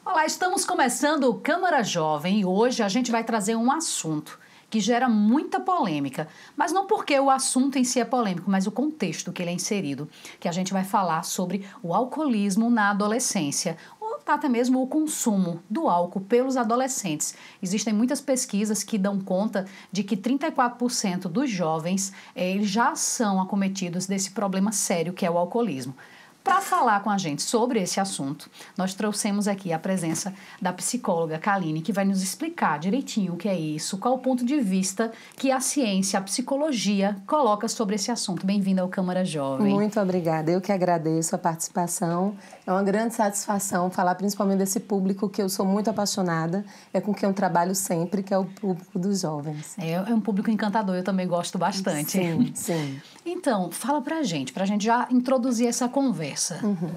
Olá, estamos começando o Câmara Jovem e hoje a gente vai trazer um assunto que gera muita polêmica, mas não porque o assunto em si é polêmico, mas o contexto que ele é inserido, que a gente vai falar sobre o alcoolismo na adolescência, ou até mesmo o consumo do álcool pelos adolescentes. Existem muitas pesquisas que dão conta de que 34% dos jovens eles já são acometidos desse problema sério que é o alcoolismo. Para falar com a gente sobre esse assunto, nós trouxemos aqui a presença da psicóloga Kaline, que vai nos explicar direitinho o que é isso, qual o ponto de vista que a ciência, a psicologia coloca sobre esse assunto. Bem-vinda ao Câmara Jovem. Muito obrigada, eu que agradeço a participação. É uma grande satisfação falar principalmente desse público que eu sou muito apaixonada, é com quem eu trabalho sempre, que é o público dos jovens. É um público encantador, eu também gosto bastante. Sim, sim. Então, fala pra gente já introduzir essa conversa.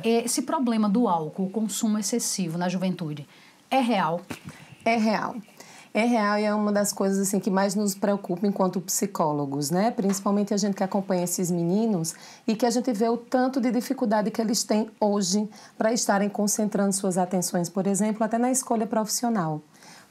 Esse problema do álcool, o consumo excessivo na juventude, é real? É real. É real e é uma das coisas assim, que mais nos preocupa enquanto psicólogos, né? Principalmente a gente que acompanha esses meninos e que a gente vê o tanto de dificuldade que eles têm hoje para estarem concentrando suas atenções, por exemplo, até na escolha profissional.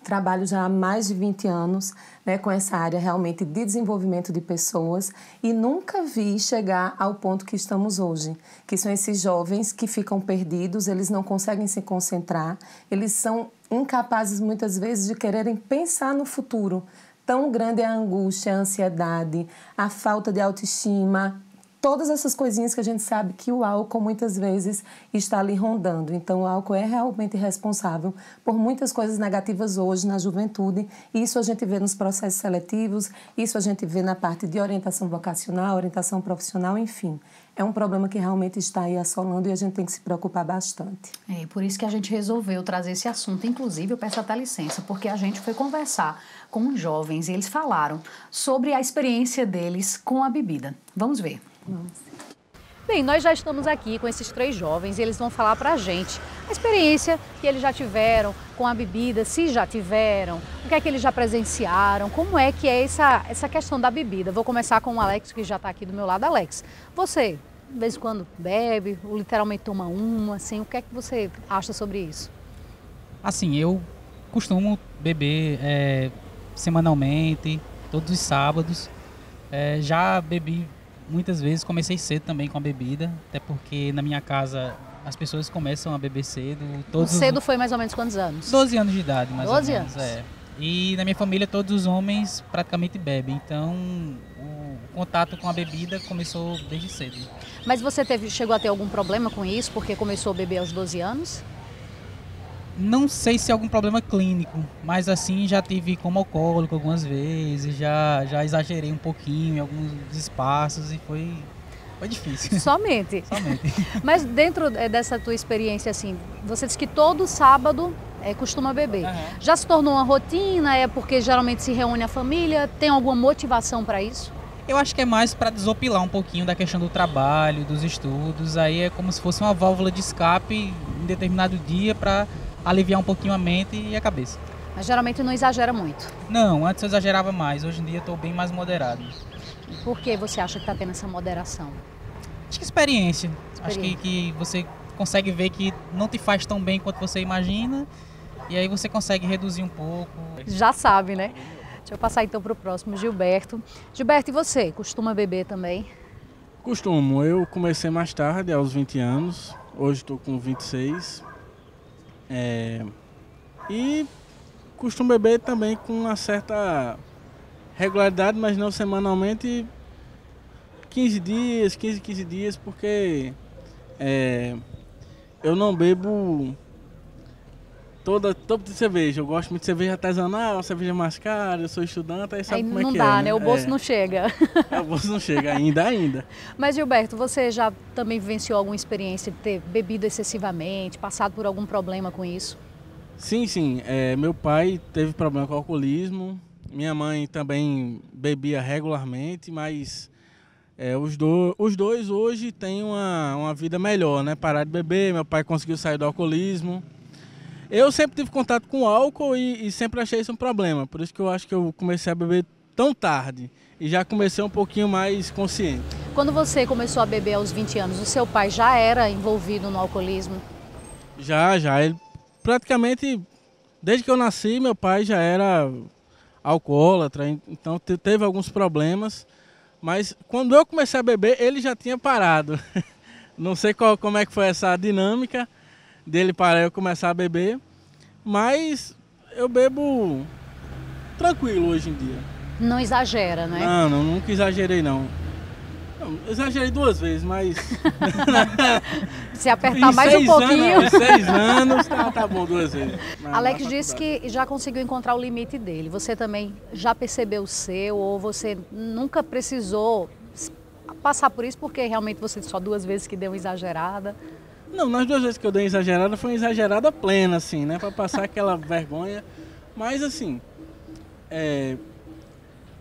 Trabalho já há mais de 20 anos, né, com essa área realmente de desenvolvimento de pessoas e nunca vi chegar ao ponto que estamos hoje, que são esses jovens que ficam perdidos, eles não conseguem se concentrar, eles são incapazes muitas vezes de quererem pensar no futuro. Tão grande é a angústia, a ansiedade, a falta de autoestima, todas essas coisinhas que a gente sabe que o álcool muitas vezes está ali rondando. Então, o álcool é realmente responsável por muitas coisas negativas hoje na juventude. Isso a gente vê nos processos seletivos, isso a gente vê na parte de orientação vocacional, orientação profissional, enfim. É um problema que realmente está aí assolando e a gente tem que se preocupar bastante. É por isso que a gente resolveu trazer esse assunto. Inclusive, eu peço até licença, porque a gente foi conversar com os jovens e eles falaram sobre a experiência deles com a bebida. Vamos ver. Bem, nós já estamos aqui com esses 3 jovens e eles vão falar pra gente a experiência que eles já tiveram com a bebida, se já tiveram, o que é que eles já presenciaram, como é que é essa questão da bebida. Vou começar com o Alex, que já está aqui do meu lado. Alex, você, de vez em quando, bebe, ou literalmente toma uma, assim, o que é que você acha sobre isso? Assim, eu costumo beber semanalmente, todos os sábados. Já bebi muitas vezes, comecei cedo também com a bebida, até porque na minha casa as pessoas começam a beber cedo. Cedo foi mais ou menos quantos anos? 12 anos de idade, mais 12 ou menos. anos? E na minha família todos os homens praticamente bebem, então o contato com a bebida começou desde cedo. Mas você chegou a ter algum problema com isso, porque começou a beber aos 12 anos? Não sei se é algum problema clínico, mas assim já tive como alcoólico algumas vezes, já exagerei um pouquinho em alguns espaços e foi difícil. Somente? Somente. Mas dentro dessa tua experiência, assim, você disse que todo sábado costuma beber. Uhum. Já se tornou uma rotina? É porque geralmente se reúne a família? Tem alguma motivação para isso? Eu acho que é mais para desopilar um pouquinho da questão do trabalho, dos estudos. Aí é como se fosse uma válvula de escape em determinado dia para aliviar um pouquinho a mente e a cabeça. Mas geralmente não exagera muito? Não, antes eu exagerava mais, hoje em dia eu estou bem mais moderado. E por que você acha que está tendo essa moderação? Acho que experiência. Acho que você consegue ver que não te faz tão bem quanto você imagina e aí você consegue reduzir um pouco. Já sabe, né? Deixa eu passar então para o próximo, Gilberto. Gilberto, e você? Costuma beber também? Costumo. Eu comecei mais tarde, aos 20 anos. Hoje estou com 26. E costumo beber também com uma certa regularidade, mas não semanalmente, 15 dias, porque eu não bebo todo tipo de cerveja. Eu gosto muito de cerveja artesanal, cerveja mais cara, eu sou estudante, aí sabe como é que é. Não dá, né? O bolso não chega. O bolso não chega ainda. Mas, Gilberto, você já também vivenciou alguma experiência de ter bebido excessivamente, passado por algum problema com isso? Sim. Meu pai teve problema com alcoolismo, minha mãe também bebia regularmente, mas os dois hoje têm uma vida melhor, né? Pararam de beber, meu pai conseguiu sair do alcoolismo. Eu sempre tive contato com álcool e sempre achei isso um problema, por isso que eu acho que eu comecei a beber tão tarde e já comecei um pouquinho mais consciente. Quando você começou a beber aos 20 anos, o seu pai já era envolvido no alcoolismo? Já. Ele praticamente, desde que eu nasci, meu pai já era alcoólatra, então teve alguns problemas. Mas quando eu comecei a beber, ele já tinha parado. Não sei como é que foi essa dinâmica dele parar e eu começar a beber. Mas eu bebo tranquilo hoje em dia. Não exagera, né? Não, nunca exagerei não. Exagerei 2 vezes, mas... Se apertar mais um pouquinho... Em 6 anos, tá bom 2 vezes. Alex disse que já conseguiu encontrar o limite dele. Você também já percebeu o seu ou você nunca precisou passar por isso porque realmente você só 2 vezes que deu uma exagerada? Não, nas 2 vezes que eu dei exagerada, foi uma exagerada plena, assim, né? Pra passar aquela vergonha. Mas, assim,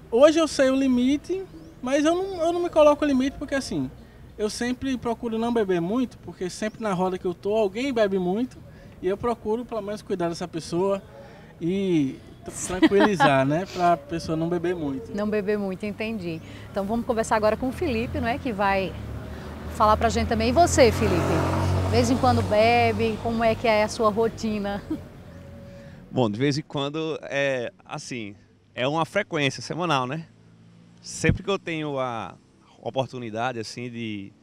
hoje eu sei o limite... Mas eu não me coloco limite porque, assim, eu sempre procuro não beber muito, porque sempre na roda que eu tô, alguém bebe muito, e eu procuro, pelo menos, cuidar dessa pessoa e tranquilizar, né? Pra pessoa não beber muito. Não beber muito, entendi. Então vamos conversar agora com o Felipe, não é? Que vai falar pra gente também. E você, Felipe? De vez em quando bebe? Como é que é a sua rotina? Bom, de vez em quando, assim, é uma frequência semanal, né? Sempre que eu tenho a oportunidade assim de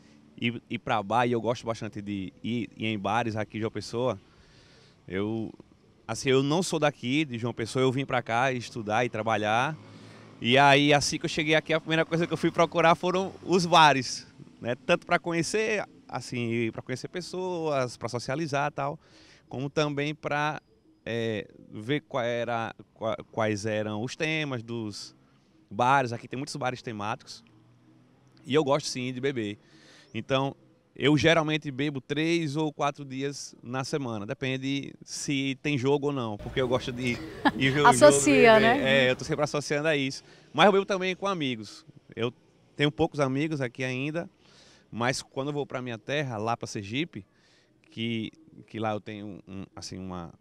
ir para bar, e eu gosto bastante de ir em bares aqui de João Pessoa, eu não sou daqui de João Pessoa, eu vim para cá estudar e trabalhar. E aí, assim que eu cheguei aqui, a primeira coisa que eu fui procurar foram os bares, né? Tanto para conhecer, assim, para conhecer pessoas, para socializar e tal, como também para ver quais eram os temas dos bares. Aqui tem muitos bares temáticos e eu gosto sim de beber. Então eu geralmente bebo 3 ou 4 dias na semana, depende se tem jogo ou não, porque eu gosto de ir ver o Associa, jogo, né? eu tô sempre associando a isso. Mas eu bebo também com amigos. Eu tenho poucos amigos aqui ainda, mas quando eu vou para minha terra, lá para Sergipe, que lá eu tenho uma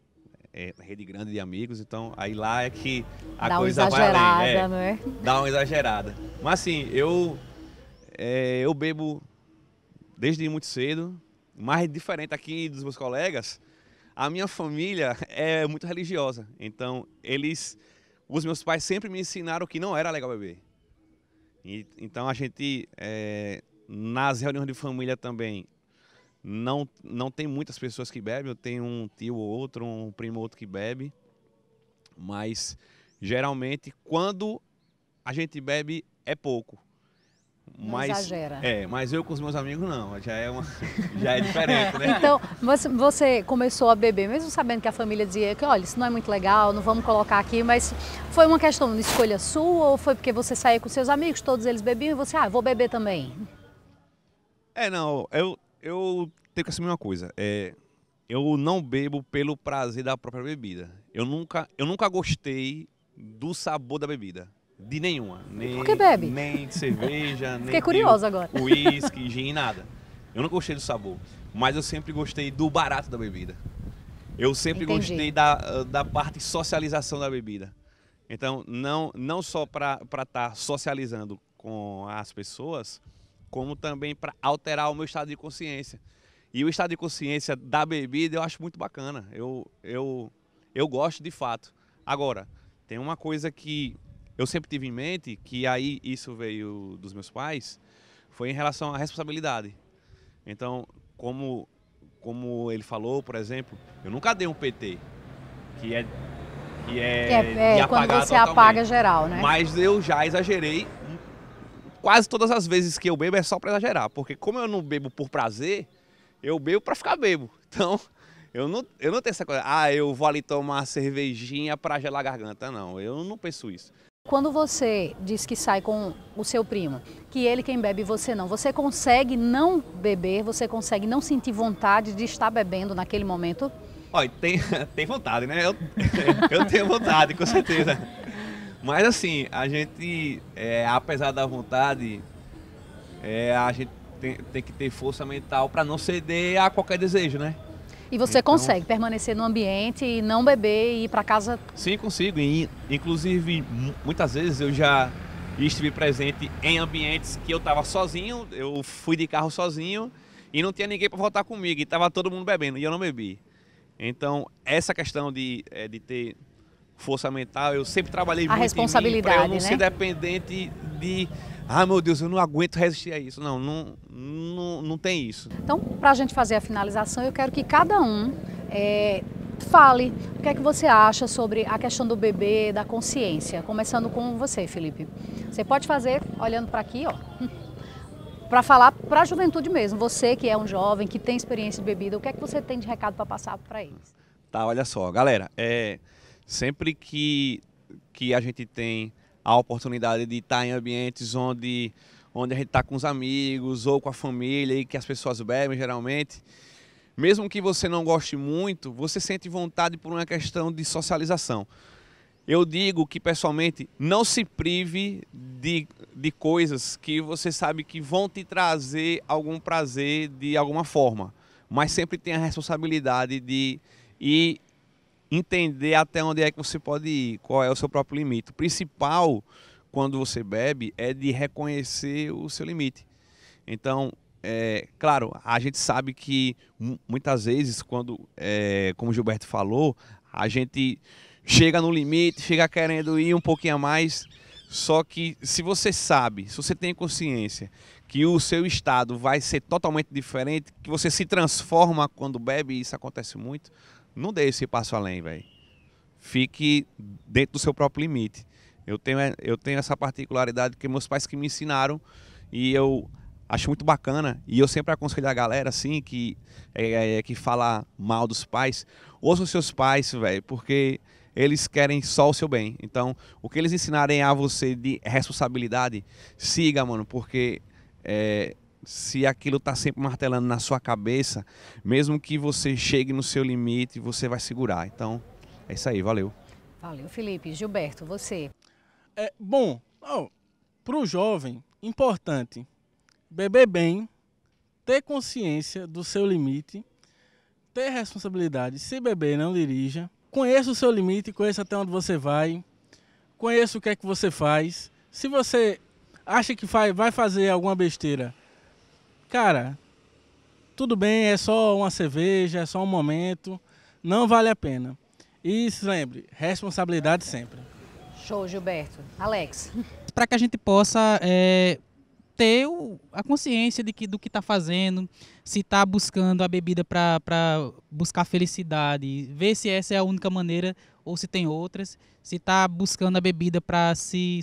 rede grande de amigos, então aí lá é que a coisa vai além. Não é? Dá uma exagerada. Mas assim, eu bebo desde muito cedo, mas diferente aqui dos meus colegas, a minha família é muito religiosa. Então os meus pais sempre me ensinaram que não era legal beber. Então a gente, nas reuniões de família também, não tem muitas pessoas que bebem. Eu tenho um tio ou outro, um primo ou outro que bebe. Mas, geralmente, quando a gente bebe, é pouco. Não exagera. Mas eu com os meus amigos, não. Já é diferente, né? Então, você começou a beber, mesmo sabendo que a família dizia que, olha, isso não é muito legal, não vamos colocar aqui, mas foi uma questão de escolha sua ou foi porque você saía com seus amigos, todos eles bebiam e você, vou beber também? Não, eu tenho que assumir uma coisa, eu não bebo pelo prazer da própria bebida. Eu nunca gostei do sabor da bebida, de nenhuma. Por que bebe? Nem de cerveja, nem curiosa agora. Uísque, gin, nada. Eu nunca gostei do sabor, mas eu sempre gostei do barato da bebida. Eu sempre gostei da parte socialização da bebida. Então, não só para estar socializando com as pessoas, como também para alterar o meu estado de consciência. E o estado de consciência da bebida eu acho muito bacana. Eu gosto de fato. Agora, tem uma coisa que eu sempre tive em mente, que aí isso veio dos meus pais, foi em relação à responsabilidade. Então, como ele falou, por exemplo, eu nunca dei um PT, que é de apagar quando você totalmente. Apaga geral, né? Mas eu já exagerei. Quase todas as vezes que eu bebo é só para exagerar, porque como eu não bebo por prazer, eu bebo para ficar bebo. Então, eu não tenho essa coisa, eu vou ali tomar uma cervejinha para gelar a garganta. Não, eu não penso isso. Quando você diz que sai com o seu primo, que ele quem bebe e você não, você consegue não beber, você consegue não sentir vontade de estar bebendo naquele momento? Olha, tem vontade, né? Eu tenho vontade, com certeza. Mas assim, a gente, apesar da vontade, a gente tem que ter força mental para não ceder a qualquer desejo, né? E você consegue permanecer no ambiente e não beber e ir para casa? Sim, consigo. Inclusive, muitas vezes eu já estive presente em ambientes que eu estava sozinho, eu fui de carro sozinho e não tinha ninguém para voltar comigo e estava todo mundo bebendo e eu não bebi. Então, essa questão de ter força mental, eu sempre trabalhei muito responsabilidade, para eu não né? ser dependente de... Ah, meu Deus, eu não aguento resistir a isso. Não tem isso. Então, para a gente fazer a finalização, eu quero que cada um fale o que é que você acha sobre a questão do bebê, da consciência. Começando com você, Felipe. Você pode fazer olhando para aqui, ó, para falar para a juventude mesmo. Você que é um jovem, que tem experiência de bebida, o que é que você tem de recado para passar para eles? Tá, olha só, galera, sempre que a gente tem a oportunidade de estar em ambientes onde a gente está com os amigos ou com a família e que as pessoas bebem geralmente, mesmo que você não goste muito, você sente vontade por uma questão de socialização. Eu digo que, pessoalmente, não se prive de coisas que você sabe que vão te trazer algum prazer de alguma forma, mas sempre tenha a responsabilidade de ir entender até onde é que você pode ir, qual é o seu próprio limite. O principal, quando você bebe, é de reconhecer o seu limite. Então, claro, a gente sabe que muitas vezes, como o Gilberto falou, a gente chega no limite, chega querendo ir um pouquinho a mais, só que se você sabe, se você tem consciência que o seu estado vai ser totalmente diferente, que você se transforma quando bebe, e isso acontece muito, não dê esse passo além, velho. Fique dentro do seu próprio limite. Eu tenho essa particularidade que meus pais que me ensinaram e eu acho muito bacana. E eu sempre aconselho a galera assim que fala mal dos pais, ouça os seus pais, velho, porque eles querem só o seu bem. Então, o que eles ensinarem a você de responsabilidade, siga, mano, porque se aquilo tá sempre martelando na sua cabeça, mesmo que você chegue no seu limite, você vai segurar. Então, é isso aí, valeu. Valeu, Felipe. Gilberto, você. Bom, para o jovem, importante beber bem, ter consciência do seu limite, ter responsabilidade. Se beber, não dirija. Conheça o seu limite, conheça até onde você vai, conheça o que é que você faz. Se você acha que vai fazer alguma besteira, cara, tudo bem, é só uma cerveja, é só um momento, não vale a pena. E se lembre, responsabilidade sempre. Show, Gilberto. Alex. Para que a gente possa ter a consciência do que está fazendo, se está buscando a bebida para buscar felicidade, ver se essa é a única maneira ou se tem outras, se está buscando a bebida para se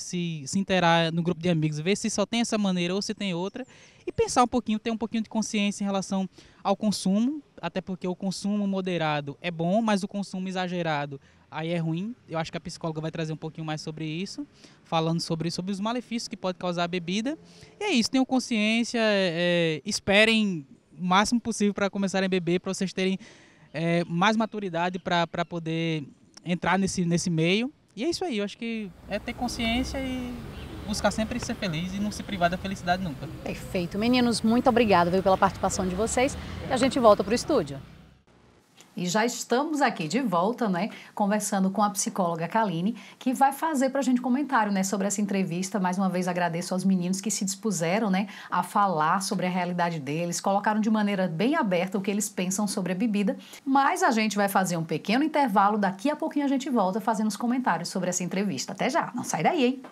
inteirar no grupo de amigos, ver se só tem essa maneira ou se tem outra, e pensar um pouquinho, ter um pouquinho de consciência em relação ao consumo, até porque o consumo moderado é bom, mas o consumo exagerado aí é ruim. Eu acho que a psicóloga vai trazer um pouquinho mais sobre isso, falando sobre os malefícios que pode causar a bebida. E é isso, tenham consciência, esperem o máximo possível para começarem a beber, para vocês terem mais maturidade para poder entrar nesse meio. E é isso aí, eu acho que é ter consciência e buscar sempre ser feliz e não se privar da felicidade nunca. Perfeito. Meninos, muito obrigada pela participação de vocês e a gente volta para o estúdio. E já estamos aqui de volta, né, conversando com a psicóloga Kaline, que vai fazer para a gente comentário, né, sobre essa entrevista. Mais uma vez agradeço aos meninos que se dispuseram, né, a falar sobre a realidade deles, colocaram de maneira bem aberta o que eles pensam sobre a bebida. Mas a gente vai fazer um pequeno intervalo, daqui a pouquinho a gente volta fazendo os comentários sobre essa entrevista. Até já, não sai daí, hein?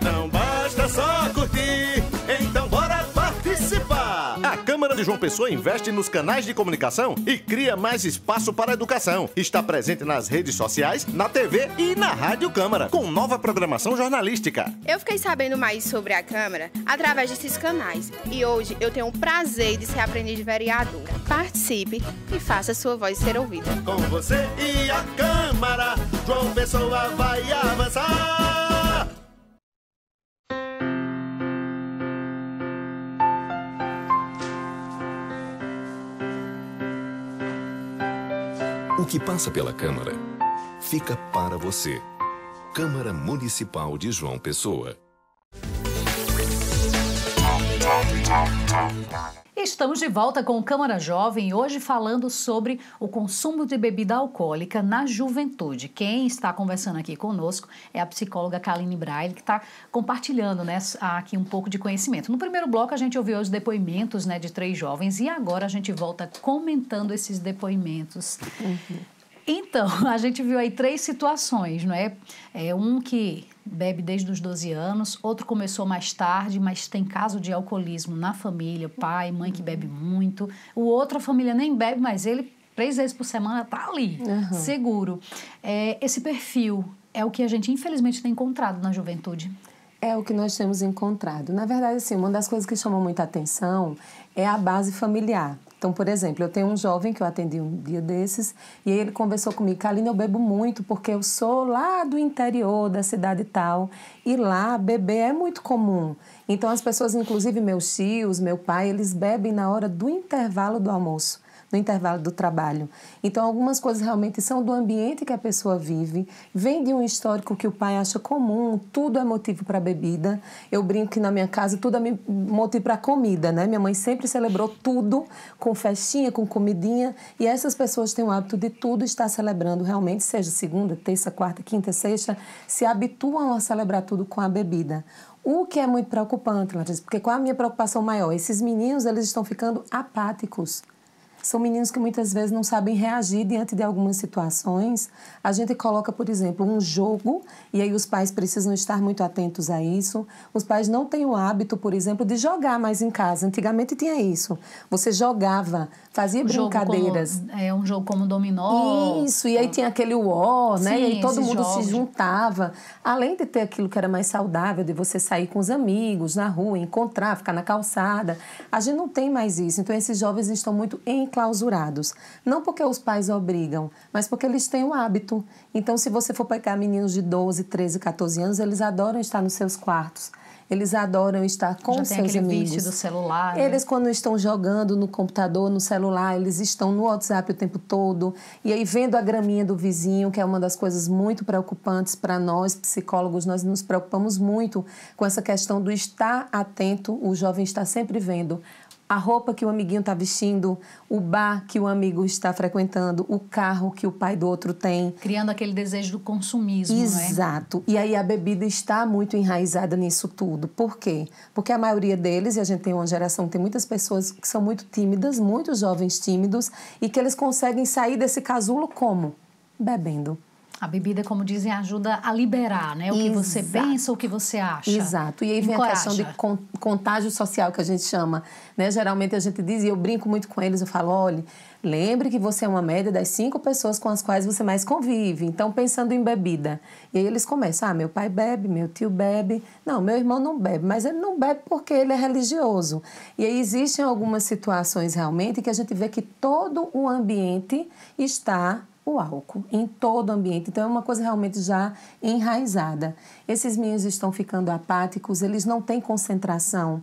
Não basta só curtir, então bora participar! A Câmara de João Pessoa investe nos canais de comunicação e cria mais espaço para a educação. Está presente nas redes sociais, na TV e na Rádio Câmara, com nova programação jornalística. Eu fiquei sabendo mais sobre a Câmara através desses canais e hoje eu tenho o prazer de ser aprendiz de vereadora. Participe e faça sua voz ser ouvida. Com você e a Câmara, João Pessoa vai avançar! O que passa pela Câmara fica para você. Câmara Municipal de João Pessoa. Estamos de volta com o Câmara Jovem, hoje falando sobre o consumo de bebida alcoólica na juventude. Quem está conversando aqui conosco é a psicóloga Kaline Braille, que está compartilhando, né, aqui um pouco de conhecimento. No primeiro bloco a gente ouviu os depoimentos, né, de 3 jovens e agora a gente volta comentando esses depoimentos. Então, a gente viu aí 3 situações, não é? Um que bebe desde os 12 anos, outro começou mais tarde, mas tem caso de alcoolismo na família, pai, mãe que bebe muito. O outro, a família nem bebe, mas ele 3 vezes por semana tá ali, seguro. Esse perfil é o que a gente infelizmente tem encontrado na juventude. É o que nós temos encontrado. Na verdade, assim, uma das coisas que chama muita atenção é a base familiar. Então, por exemplo, eu tenho um jovem que eu atendi um dia desses e ele conversou comigo, Kaline, eu bebo muito porque eu sou lá do interior da cidade tal e lá beber é muito comum. Então, as pessoas, inclusive meus tios, meu pai, eles bebem na hora do intervalo do almoço, no intervalo do trabalho. Então, algumas coisas realmente são do ambiente que a pessoa vive, vem de um histórico que o pai acha comum, tudo é motivo para bebida. Eu brinco que na minha casa tudo é motivo para comida, né? Minha mãe sempre celebrou tudo com festinha, com comidinha, e essas pessoas têm o hábito de tudo estar celebrando realmente, seja segunda, terça, quarta, quinta, sexta, se habituam a celebrar tudo com a bebida. O que é muito preocupante, Larissa, porque qual é a minha preocupação maior? Esses meninos, eles estão ficando apáticos. São meninos que muitas vezes não sabem reagir diante de algumas situações. A gente coloca, por exemplo, um jogo, e aí os pais precisam estar muito atentos a isso. Os pais não têm o hábito, por exemplo, de jogar mais em casa. Antigamente tinha isso. Você jogava, fazia brincadeiras. Um jogo como dominó. Isso, e aí tinha aquele uó, né? Sim, e aí todo mundo jogos se juntava. Além de ter aquilo que era mais saudável, de você sair com os amigos na rua, encontrar, ficar na calçada. A gente não tem mais isso. Então, esses jovens estão muito enclausurados. Não porque os pais obrigam, mas porque eles têm o hábito. Então, se você for pegar meninos de 12, 13, 14 anos, eles adoram estar nos seus quartos. Eles adoram estar com Já os tem seus aquele amigos. vício do celular. Eles, quando estão jogando no computador, no celular, eles estão no WhatsApp o tempo todo. E aí, vendo a graminha do vizinho, que é uma das coisas muito preocupantes para nós, psicólogos, nós nos preocupamos muito com essa questão do estar atento. O jovem está sempre vendo a roupa que o amiguinho está vestindo, o bar que o amigo está frequentando, o carro que o pai do outro tem. Criando aquele desejo do consumismo, Exato. E aí a bebida está muito enraizada nisso tudo. Por quê? Porque a maioria deles, e a gente tem uma geração que tem muitas pessoas que são muito tímidas, muitos jovens tímidos, e que eles conseguem sair desse casulo como? Bebendo. A bebida, como dizem, ajuda a liberar, né? O que você pensa, o que você acha. Exato. E aí vem a questão de contágio social, que a gente chama, né? Geralmente a gente diz, e eu brinco muito com eles, eu falo, olha, lembre que você é uma média das 5 pessoas com as quais você mais convive. Então, pensando em bebida. E aí eles começam, meu pai bebe, meu tio bebe. Não, meu irmão não bebe, mas ele não bebe porque ele é religioso. E aí existem algumas situações realmente que a gente vê que todo o ambiente está o álcool, em todo o ambiente. Então, é uma coisa realmente já enraizada. Esses meninos estão ficando apáticos, eles não têm concentração.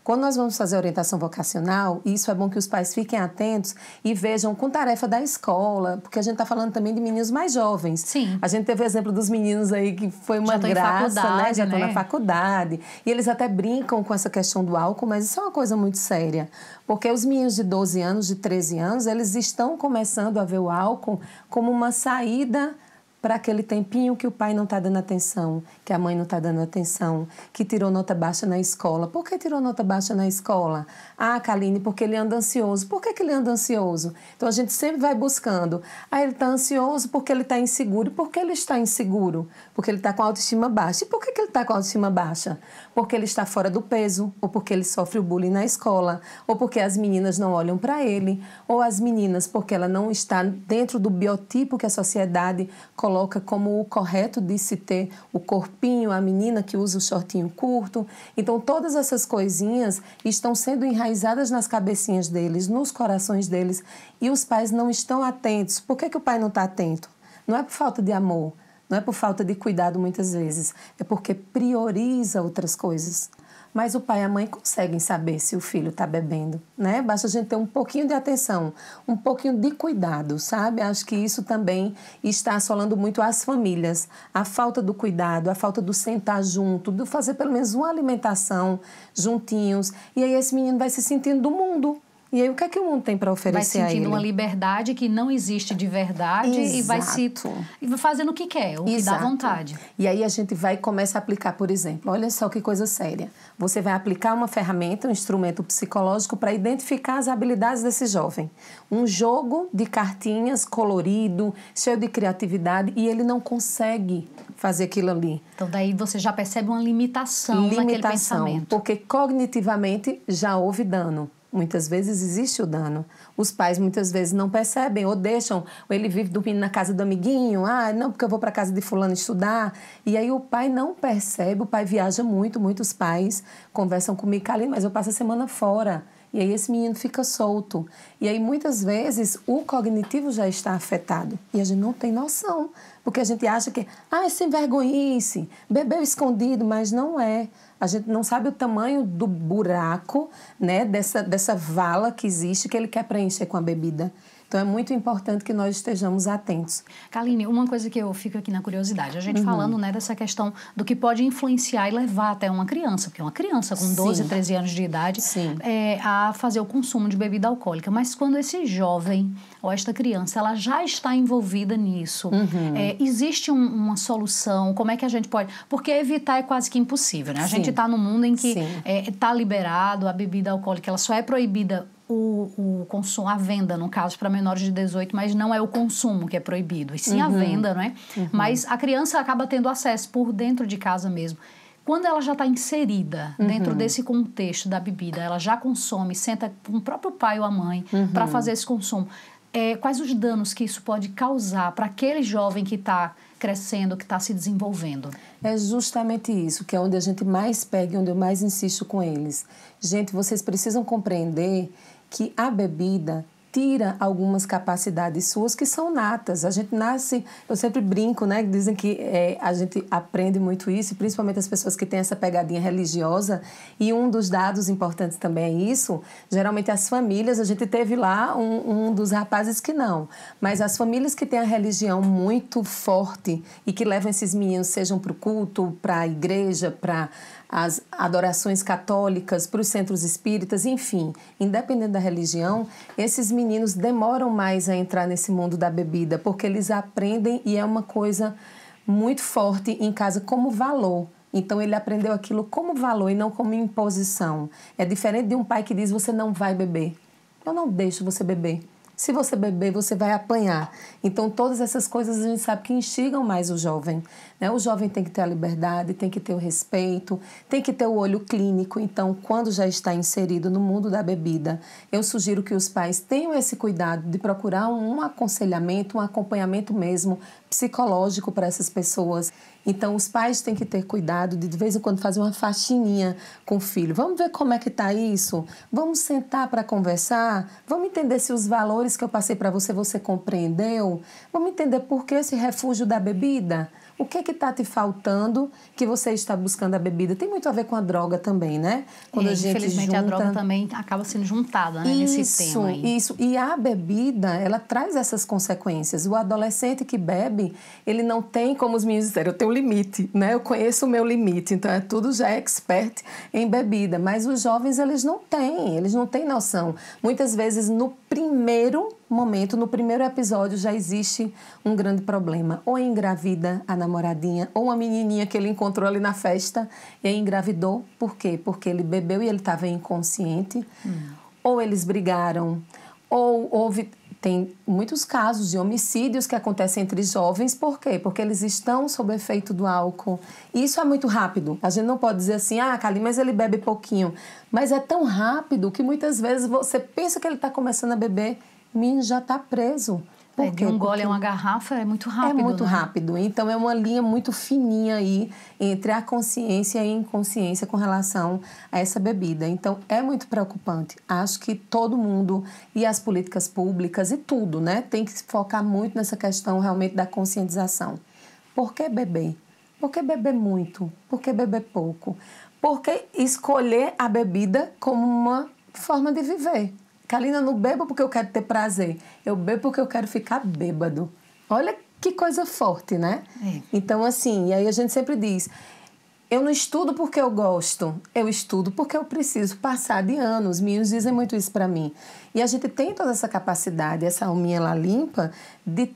Quando nós vamos fazer orientação vocacional, isso é bom que os pais fiquem atentos e vejam com tarefa da escola, porque a gente está falando também de meninos mais jovens. Sim. A gente teve o exemplo dos meninos aí que foi uma graça, né? Já estão na faculdade. E eles até brincam com essa questão do álcool, mas isso é uma coisa muito séria. Porque os meninos de 12 anos, de 13 anos, eles estão começando a ver o álcool como uma saída para aquele tempinho que o pai não está dando atenção, que a mãe não está dando atenção, que tirou nota baixa na escola. Por que tirou nota baixa na escola? Ah, Kaline, porque ele anda ansioso. Por que ele anda ansioso? Então, a gente sempre vai buscando. Ah, ele está ansioso porque ele está inseguro. Por que ele está inseguro? Porque ele está com a autoestima baixa. E por que ele está com a autoestima baixa? Porque ele está fora do peso, ou porque ele sofre o bullying na escola, ou porque as meninas não olham para ele, ou as meninas porque ela não está dentro do biotipo que a sociedade coloca como o correto de se ter o corpinho, a menina que usa o shortinho curto. Então, todas essas coisinhas estão sendo enraizadas nas cabecinhas deles, nos corações deles, e os pais não estão atentos. Por que o pai não está atento? Não é por falta de amor, não é por falta de cuidado muitas vezes, é porque prioriza outras coisas. mas o pai e a mãe conseguem saber se o filho está bebendo, né? Basta a gente ter um pouquinho de atenção, um pouquinho de cuidado, sabe? Acho que isso também está assolando muito as famílias. A falta do cuidado, a falta do sentar junto, de fazer pelo menos uma alimentação juntinhos. E aí esse menino vai se sentindo do mundo. E aí o que é que o mundo tem para oferecer a ele? Vai sentindo uma liberdade que não existe de verdade. Exato. E vai fazendo o que quer, o que dá vontade. E aí a gente vai e começa a aplicar, por exemplo, olha só que coisa séria. Você vai aplicar uma ferramenta, um instrumento psicológico para identificar as habilidades desse jovem. Um jogo de cartinhas colorido, cheio de criatividade, e ele não consegue fazer aquilo ali. Então daí você já percebe uma limitação naquele pensamento. Porque cognitivamente já houve dano. Muitas vezes existe o dano. Os pais muitas vezes não percebem ou deixam, ou ele vive dormindo na casa do amiguinho, não, porque eu vou para a casa de fulano estudar. E aí o pai não percebe, o pai viaja muito, muitos pais conversam comigo, Kaline, mas eu passo a semana fora. E aí esse menino fica solto. E aí muitas vezes o cognitivo já está afetado. E a gente não tem noção. Porque a gente acha que, é sem vergonhice, bebeu escondido, mas não é. A gente não sabe o tamanho do buraco, né, dessa vala que existe, que ele quer preencher com a bebida. Então, é muito importante que nós estejamos atentos. Kaline, uma coisa que eu fico aqui na curiosidade, a gente falando, né, dessa questão do que pode influenciar e levar até uma criança, porque uma criança com 12, 13 anos de idade, a fazer o consumo de bebida alcoólica. Mas quando esse jovem ou esta criança, ela já está envolvida nisso, existe uma solução? Como é que a gente pode... Porque evitar é quase que impossível, né? A gente está num mundo em que está liberado, a bebida alcoólica, ela só é proibida o consumo, a venda, no caso, para menores de 18, mas não é o consumo que é proibido, e sim a venda, não é? Mas a criança acaba tendo acesso por dentro de casa mesmo. Quando ela já está inserida dentro desse contexto da bebida, ela já consome, senta com o próprio pai ou a mãe para fazer esse consumo. Quais os danos que isso pode causar para aquele jovem que está crescendo, que está se desenvolvendo? É justamente isso, que é onde a gente mais pega e onde eu mais insisto com eles. Gente, vocês precisam compreender que a bebida tira algumas capacidades suas que são natas. A gente nasce, eu sempre brinco, né? Dizem que a gente aprende muito isso, principalmente as pessoas que têm essa pegadinha religiosa. E um dos dados importantes também é isso. Geralmente as famílias, a gente teve lá um dos rapazes que não. Mas as famílias que têm a religião muito forte e que levam esses meninos, sejam para o culto, para a igreja, para as adorações católicas, para os centros espíritas, enfim, independente da religião, esses meninos demoram mais a entrar nesse mundo da bebida, porque eles aprendem e é uma coisa muito forte em casa como valor. Então, ele aprendeu aquilo como valor e não como imposição. É diferente de um pai que diz, você não vai beber. Eu não deixo você beber. Se você beber, você vai apanhar. Então, todas essas coisas a gente sabe que instigam mais o jovem, né? O jovem tem que ter a liberdade, tem que ter o respeito, tem que ter o olho clínico. Então, quando já está inserido no mundo da bebida, eu sugiro que os pais tenham esse cuidado de procurar um aconselhamento, um acompanhamento mesmo psicológico para essas pessoas. Então, os pais têm que ter cuidado de vez em quando fazer uma faxininha com o filho. Vamos ver como é que está isso? Vamos sentar para conversar? Vamos entender se os valores que eu passei para você, você compreendeu? Vamos entender por que esse refúgio da bebida? O que está te faltando que você está buscando a bebida? Tem muito a ver com a droga também, né? Quando a gente infelizmente, a droga também acaba sendo juntada, né, nesse tema aí. Isso. E a bebida, ela traz essas consequências. O adolescente que bebe, ele não tem, como os meninos disseram, eu tenho limite, né? Eu conheço o meu limite. Então, tudo já é expert em bebida. Mas os jovens, eles não têm noção. Muitas vezes, no primeiro momento, no primeiro episódio, já existe um grande problema. Ou engravida a namoradinha, ou uma menininha que ele encontrou ali na festa e engravidou. Por quê? Porque ele bebeu e ele estava inconsciente. Ou eles brigaram, ou houve... Tem muitos casos de homicídios que acontecem entre jovens. Por quê? Porque eles estão sob efeito do álcool. E isso é muito rápido. A gente não pode dizer assim, Kaline, mas ele bebe pouquinho. Mas é tão rápido que muitas vezes você pensa que ele está começando a beber, o menino já está preso. De um gole a uma garrafa é muito rápido. É muito rápido. Então, é uma linha muito fininha aí entre a consciência e a inconsciência com relação a essa bebida. Então, é muito preocupante. Acho que todo mundo e as políticas públicas e tudo, né? Tem que se focar muito nessa questão realmente da conscientização. Por que beber? Por que beber muito? Por que beber pouco? Por que escolher a bebida como uma forma de viver? Carolina, eu não bebo porque eu quero ter prazer. Eu bebo porque eu quero ficar bêbado. Olha que coisa forte, né? Então, assim, e aí a gente sempre diz, eu não estudo porque eu gosto, eu estudo porque eu preciso passar de ano. Os meninos dizem muito isso para mim. E a gente tem toda essa capacidade, essa alminha lá limpa, de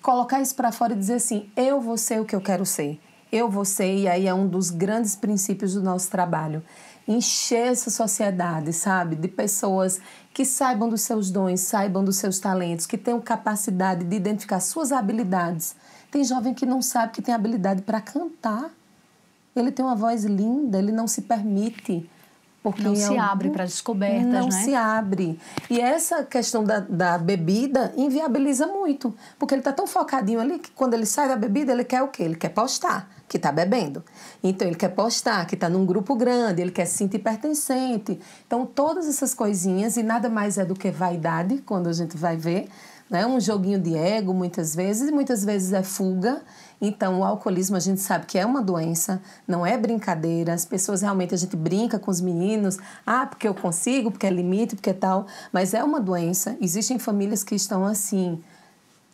colocar isso para fora e dizer assim, eu vou ser o que eu quero ser. Eu vou ser, e aí é um dos grandes princípios do nosso trabalho. Encher essa sociedade, sabe? De pessoas que saibam dos seus dons, saibam dos seus talentos, que tenham capacidade de identificar suas habilidades. Tem jovem que não sabe que tem habilidade para cantar. Ele tem uma voz linda, ele não se permite. Porque não se abre para descobertas, não né? se abre. E essa questão da bebida inviabiliza muito. Porque ele está tão focadinho ali que quando ele sai da bebida, ele quer o quê? Ele quer postar que está bebendo. Então, ele quer postar que está num grupo grande, ele quer se sentir pertencente. Então, todas essas coisinhas, e nada mais é do que vaidade, quando a gente vai ver, né? Um joguinho de ego, muitas vezes é fuga. Então, o alcoolismo a gente sabe que é uma doença, não é brincadeira. As pessoas realmente, a gente brinca com os meninos, porque eu consigo, porque é limite, porque é tal, mas é uma doença. Existem famílias que estão assim,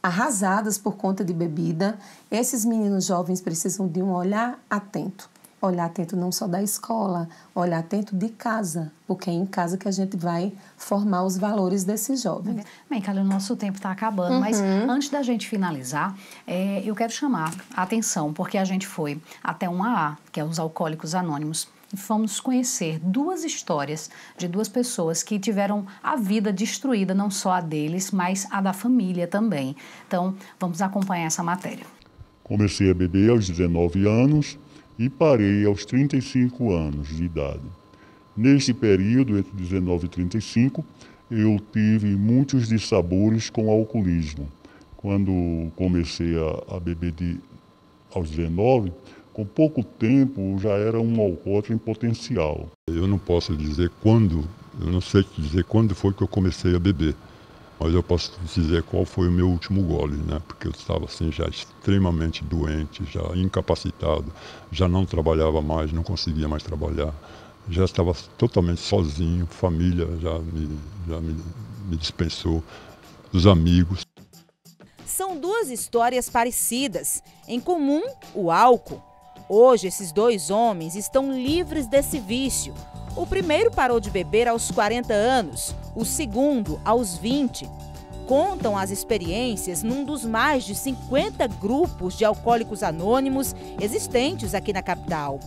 arrasadas por conta de bebida. Esses meninos jovens precisam de um olhar atento. Olhar atento não só da escola, olhar atento de casa, porque é em casa que a gente vai formar os valores desses jovens. Bem, Carla, o nosso tempo está acabando, mas antes da gente finalizar, eu quero chamar a atenção, porque a gente foi até um AA, que é os Alcoólicos Anônimos, e fomos conhecer 2 histórias de 2 pessoas que tiveram a vida destruída, não só a deles, mas a da família também. Então, vamos acompanhar essa matéria. Comecei a beber aos 19 anos, e parei aos 35 anos de idade. Neste período, entre 19 e 35, eu tive muitos dissabores com o alcoolismo. Quando comecei a beber aos 19, com pouco tempo já era um alcoólatra em potencial. Eu não posso dizer quando, eu não sei dizer quando foi que eu comecei a beber. Mas eu posso dizer qual foi o meu último gole, né? Porque eu estava assim já extremamente doente, já incapacitado, já não trabalhava mais, não conseguia mais trabalhar, já estava totalmente sozinho, família já me dispensou, os amigos. São 2 histórias parecidas, em comum o álcool. Hoje esses 2 homens estão livres desse vício. O primeiro parou de beber aos 40 anos, o segundo aos 20. Contam as experiências num dos mais de 50 grupos de alcoólicos anônimos existentes aqui na capital.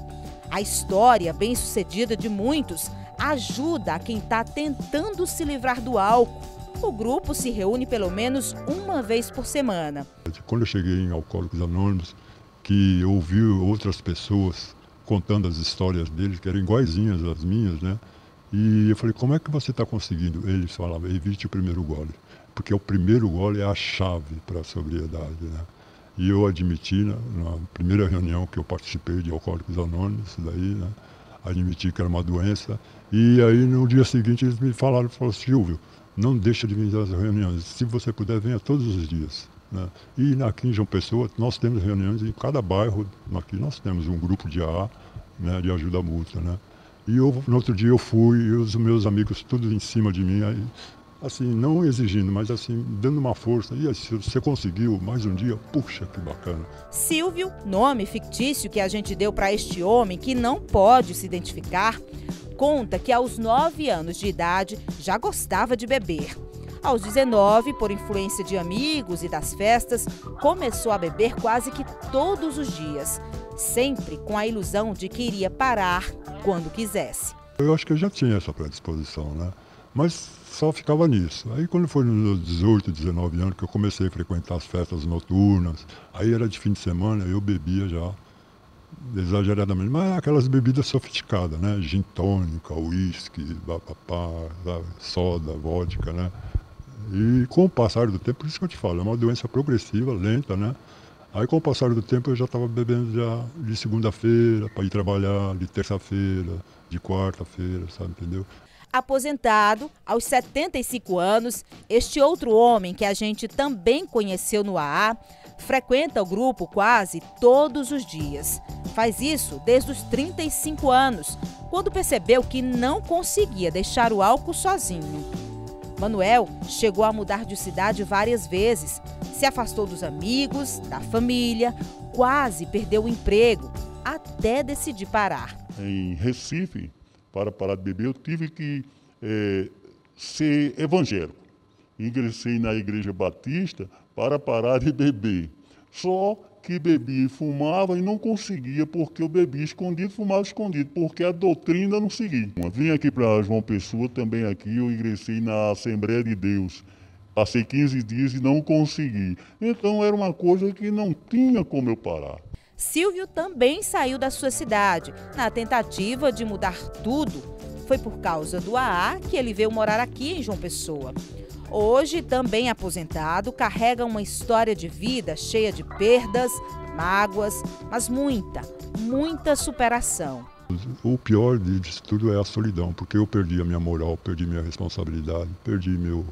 A história bem-sucedida de muitos ajuda a quem está tentando se livrar do álcool. O grupo se reúne pelo menos uma vez por semana. Quando eu cheguei em Alcoólicos Anônimos, que eu ouvi outras pessoas contando as histórias deles, que eram iguaizinhas às minhas, né? E eu falei, como é que você está conseguindo? Eles falavam, evite o primeiro gole, porque o primeiro gole é a chave para a sobriedade, né? E eu admiti, na primeira reunião que eu participei de Alcoólicos Anônimos, né? Admiti que era uma doença, e aí no dia seguinte eles me falaram, Silvio, não deixa de vir às reuniões, se você puder, venha todos os dias. Né? E aqui em João Pessoa, nós temos reuniões em cada bairro, aqui nós temos um grupo de AA, né, de ajuda mútua. Né? E no outro dia eu fui, e os meus amigos tudo em cima de mim, aí, assim, não exigindo, mas assim, dando uma força. E aí, se você conseguiu mais um dia, puxa, que bacana. Silvio, nome fictício que a gente deu para este homem que não pode se identificar, conta que aos 9 anos de idade já gostava de beber. Aos 19, por influência de amigos e das festas, começou a beber quase que todos os dias, sempre com a ilusão de que iria parar quando quisesse. Eu acho que eu já tinha essa predisposição, né? Mas só ficava nisso. Aí quando foi nos meus 18, 19 anos que eu comecei a frequentar as festas noturnas, aí era de fim de semana, eu bebia já exageradamente, mas aquelas bebidas sofisticadas, né? Gin tônica, uísque, soda, vodka, né? E com o passar do tempo, por isso que eu te falo, é uma doença progressiva, lenta, né? Aí com o passar do tempo eu já estava bebendo já de segunda-feira para ir trabalhar, de terça-feira, de quarta-feira, sabe, entendeu? Aposentado, aos 75 anos, este outro homem que a gente também conheceu no AA, frequenta o grupo quase todos os dias. Faz isso desde os 35 anos, quando percebeu que não conseguia deixar o álcool sozinho. Manuel chegou a mudar de cidade várias vezes, se afastou dos amigos, da família, quase perdeu o emprego, até decidir parar. Em Recife, para parar de beber, eu tive que ser evangélico. Ingressei na Igreja Batista para parar de beber. Só que bebia e fumava e não conseguia, porque eu bebia escondido, fumava escondido, porque a doutrina não seguia. Vim aqui para João Pessoa, também aqui eu ingressei na Assembleia de Deus. Passei 15 dias e não consegui. Então era uma coisa que não tinha como eu parar. Silvio também saiu da sua cidade, na tentativa de mudar tudo. Foi por causa do AA que ele veio morar aqui em João Pessoa. Hoje, também aposentado, carrega uma história de vida cheia de perdas, mágoas, mas muita superação. O pior disso tudo é a solidão, porque eu perdi a minha moral, perdi minha responsabilidade, perdi meu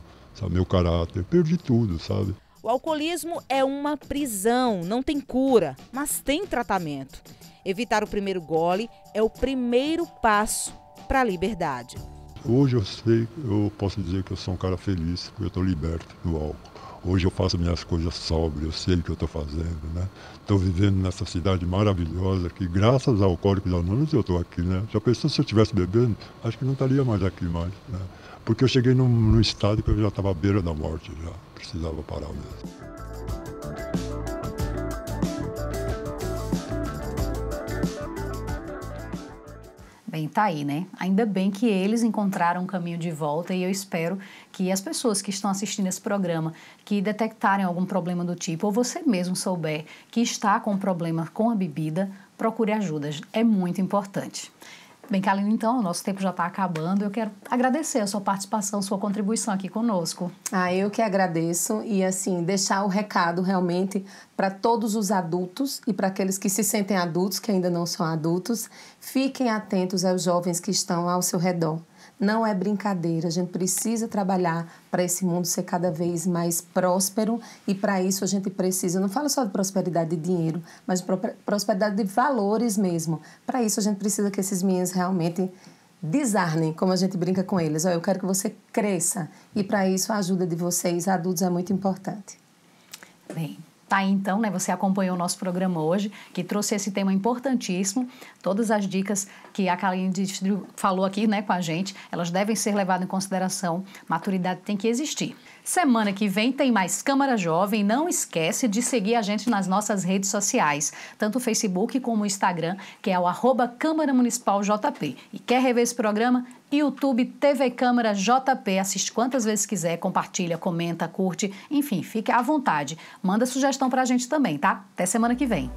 caráter, perdi tudo, sabe? O alcoolismo é uma prisão, não tem cura, mas tem tratamento. Evitar o primeiro gole é o primeiro passo para a liberdade. Hoje eu posso dizer que eu sou um cara feliz, porque eu estou liberto do álcool. Hoje eu faço minhas coisas sóbrias, eu sei o que eu estou fazendo, né? Estou vivendo nessa cidade maravilhosa que, graças ao Alcoólicos Anônimos, eu estou aqui, né? Já pensou se eu estivesse bebendo? Acho que não estaria mais aqui mais, né? Porque eu cheguei num estado que eu já estava à beira da morte, já precisava parar mesmo. Bem, tá aí, né? Ainda bem que eles encontraram um caminho de volta e eu espero que as pessoas que estão assistindo esse programa, que detectarem algum problema do tipo, ou você mesmo souber que está com um problema com a bebida, procure ajuda. É muito importante. Bem, Kaline, então, o nosso tempo já está acabando. Eu quero agradecer a sua participação, sua contribuição aqui conosco. Eu que agradeço e, assim, deixar o recado realmente para todos os adultos e para aqueles que se sentem adultos, que ainda não são adultos. Fiquem atentos aos jovens que estão ao seu redor. Não é brincadeira, a gente precisa trabalhar para esse mundo ser cada vez mais próspero e para isso a gente precisa, não falo só de prosperidade de dinheiro, mas de prosperidade de valores mesmo. Para isso a gente precisa que esses meninos realmente desarnem, como a gente brinca com eles. Eu quero que você cresça e para isso a ajuda de vocês, adultos, é muito importante. Bem, tá aí então, né? Você acompanhou o nosso programa hoje, que trouxe esse tema importantíssimo. Todas as dicas que a Kaline falou aqui, né, com a gente, elas devem ser levadas em consideração. Maturidade tem que existir. Semana que vem tem mais Câmara Jovem. Não esquece de seguir a gente nas nossas redes sociais, tanto o Facebook como o Instagram, que é o @CâmaraMunicipalJP. E quer rever esse programa? YouTube, TV Câmara JP. Assiste quantas vezes quiser, compartilha, comenta, curte, enfim, fique à vontade. Manda sugestão pra gente também, tá? Até semana que vem.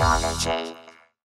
Technology.